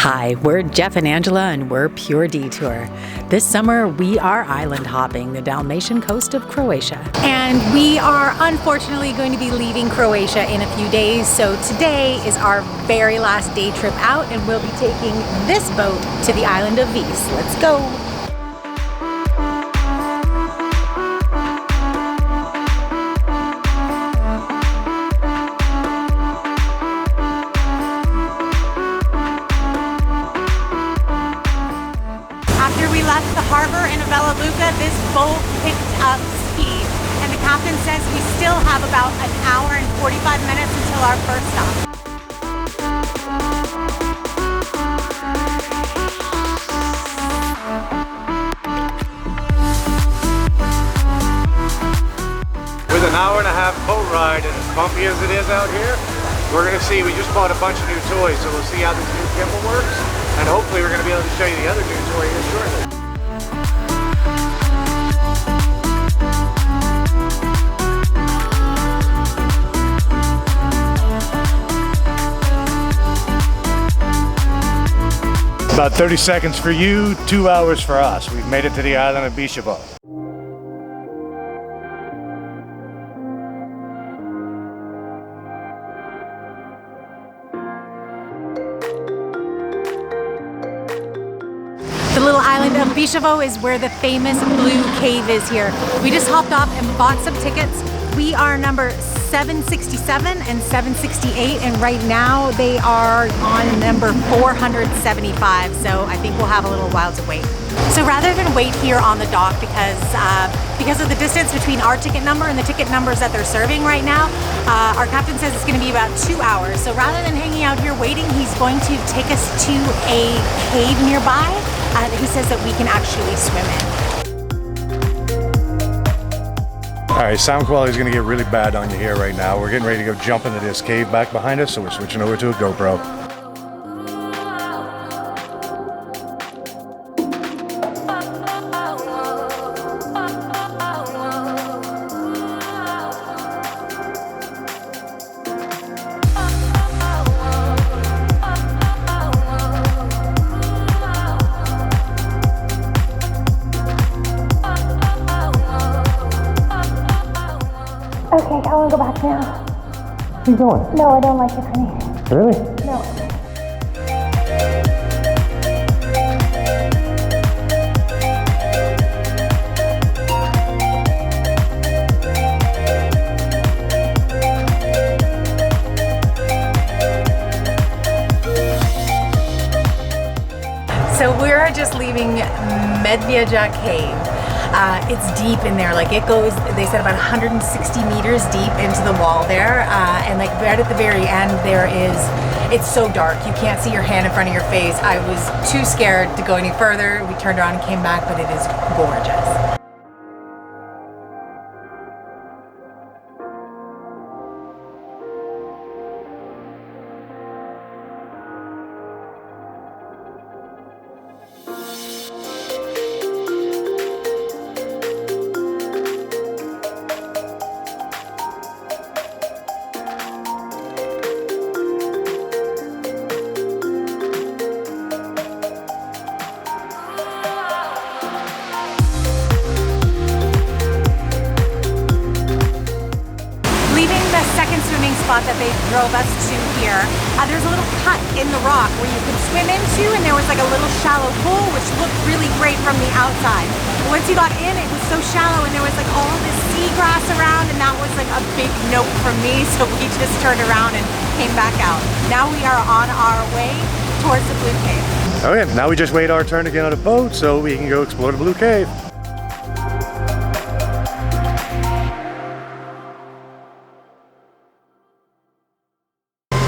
Hi, we're Jeff and Angela and we're Pure Detour. This summer we are island hopping the Dalmatian coast of Croatia. And we are unfortunately going to be leaving Croatia in a few days, so today is our very last day trip out and we'll be taking this boat to the island of Vis. Let's go! After we left the harbor in Vela Luka, this boat picked up speed, and the captain says we still have about an hour and 45 minutes until our first stop. With an hour and a half boat ride and as bumpy as it is out here, we're going to see, we just bought a bunch of new toys, so we'll see how this new gimbal works. And hopefully we're going to be able to show you the other new toy here shortly. About 30 seconds for you, 2 hours for us. We've made it to the island of Bisovo. The little island of Bisovo is where the famous blue cave is here. We just hopped off and bought some tickets. We are number 767 and 768, and right now they are on number 475, so I think we'll have a little while to wait. So rather than wait here on the dock because of the distance between our ticket number and the ticket numbers that they're serving right now, our captain says it's going to be about 2 hours. So rather than hanging out here waiting, he's going to take us to a cave nearby that he says that we can actually swim in. Alright, sound quality is going to get really bad on you here right now. We're getting ready to go jump into this cave back behind us, so we're switching over to a GoPro. Okay, I want to go back now. Keep going. No, I don't like it, honey. Really? No. So we're just leaving Medvedja Cave. It's deep in there, like it goes, they said about 160 meters deep into the wall there, and like right at the very end there is, it's so dark, you can't see your hand in front of your face. I was too scared to go any further. We turned around and came back, but it is gorgeous. Spot that they drove us to here, there's a little cut in the rock where you could swim into, and there was like a little shallow pool which looked really great from the outside. But once you got in, it was so shallow and there was like all this seagrass around, and that was like a big nope from me, so we just turned around and came back out. Now we are on our way towards the Blue Cave. Okay, now we just wait our turn to get on a boat so we can go explore the Blue Cave.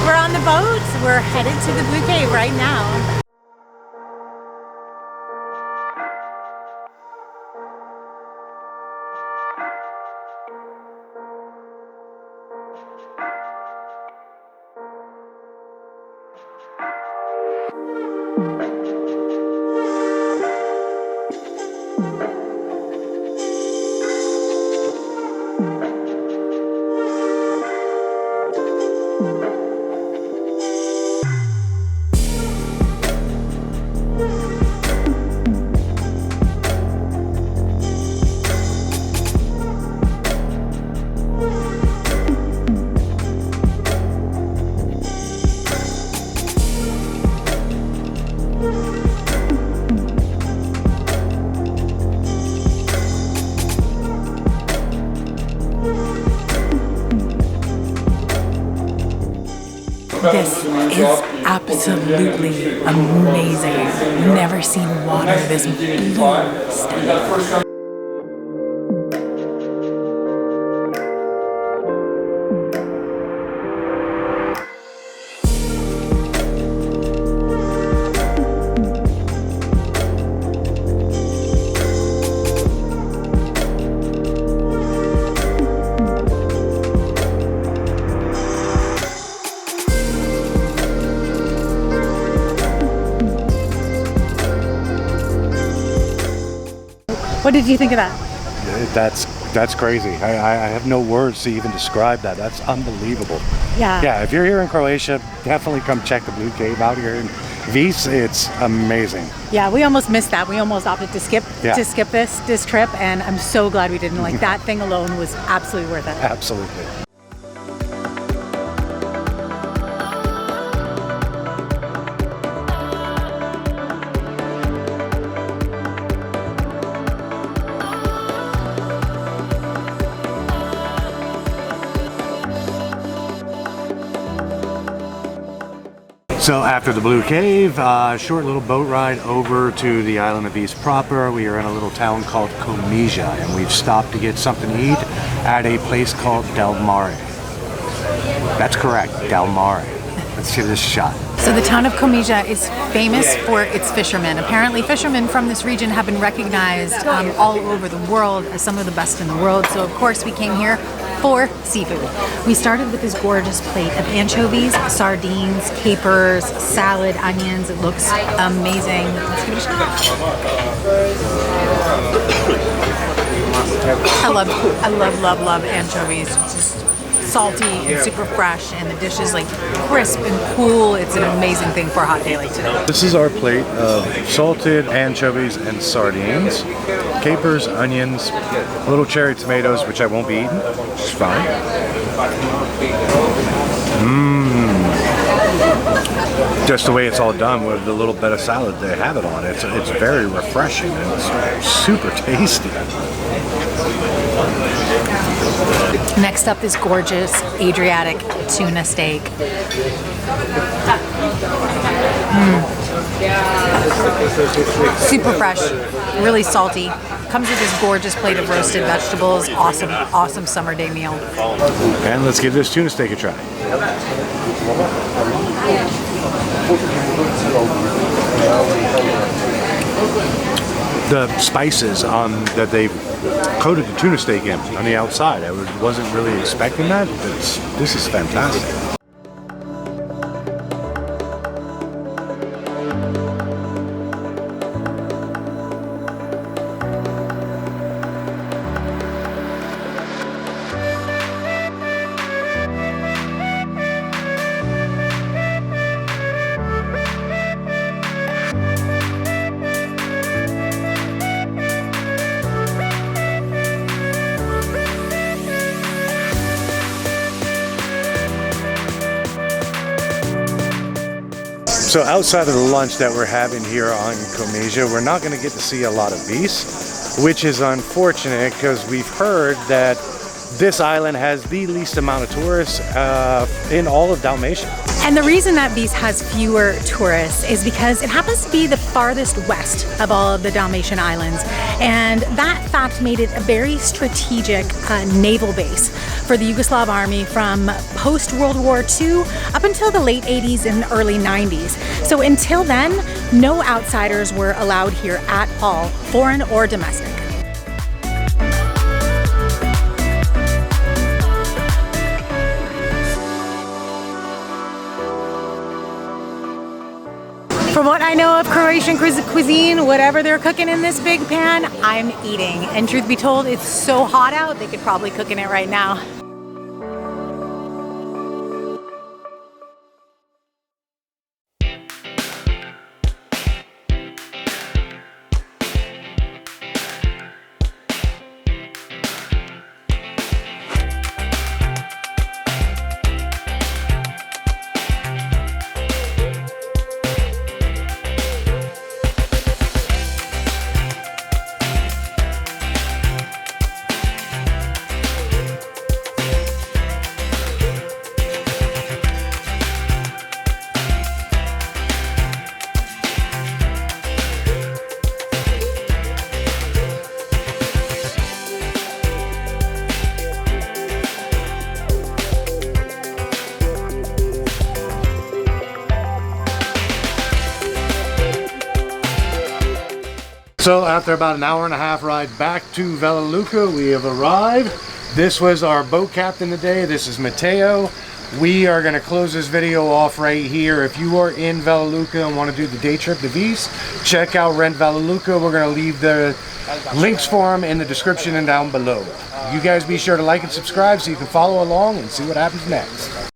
We're on the boat. We're headed to the Blue Cave right now. This is absolutely amazing. Never seen water this blue. What did you think of that? That's crazy. I have no words to even describe that. That's unbelievable. Yeah. Yeah, if you're here in Croatia, definitely come check the Blue Cave out here in VIS. It's amazing. Yeah, we almost missed that. We almost opted to skip this trip, and I'm so glad we didn't. Like, that thing alone was absolutely worth it. Absolutely. So after the Blue Cave, short little boat ride over to the island of VIS proper. We are in a little town called Komiža, and we've stopped to get something to eat at a place called Del Mare. That's correct, Del Mare. Let's give this a shot. So the town of Komiža is famous for its fishermen. Apparently fishermen from this region have been recognized all over the world as some of the best in the world. So of course we came here for seafood. We started with this gorgeous plate of anchovies, sardines, capers, salad, onions. It looks amazing. Let's give it a shot. I love anchovies. It's just salty and super fresh, and the dish is like crisp and cool. It's an amazing thing for a hot day like today. This is our plate of salted anchovies and sardines, capers, onions, little cherry tomatoes, which I won't be eating, which is fine. Just the way it's all done with the little bit of salad they have it on. It's very refreshing and it's super tasty. Next up, this gorgeous Adriatic tuna steak. Super fresh, really salty. Comes with this gorgeous plate of roasted vegetables. Awesome summer day meal. And let's give this tuna steak a try. The spices that they coated the tuna steak in on the outside, I wasn't really expecting that. This is fantastic. So outside of the lunch that we're having here on Komiža, we're not going to get to see a lot of VIS, which is unfortunate because we've heard that this island has the least amount of tourists in all of Dalmatia. And the reason that VIS has fewer tourists is because it happens to be the farthest west of all of the Dalmatian islands. And that fact made it a very strategic naval base for the Yugoslav army from post-World War II up until the late 80s and early 90s. So until then, no outsiders were allowed here at all, foreign or domestic. From what I know of Croatian cuisine, whatever they're cooking in this big pan, I'm eating. And truth be told, it's so hot out, they could probably cook in it right now. So after about an hour and a half ride back to Vela Luka, we have arrived. This was our boat captain today. This is Matteo. We are going to close this video off right here. If you are in Vela Luka and want to do the day trip to VIS, check out Rent Vela Luka. We're going to leave the links for them in the description and down below. You guys be sure to like and subscribe so you can follow along and see what happens next.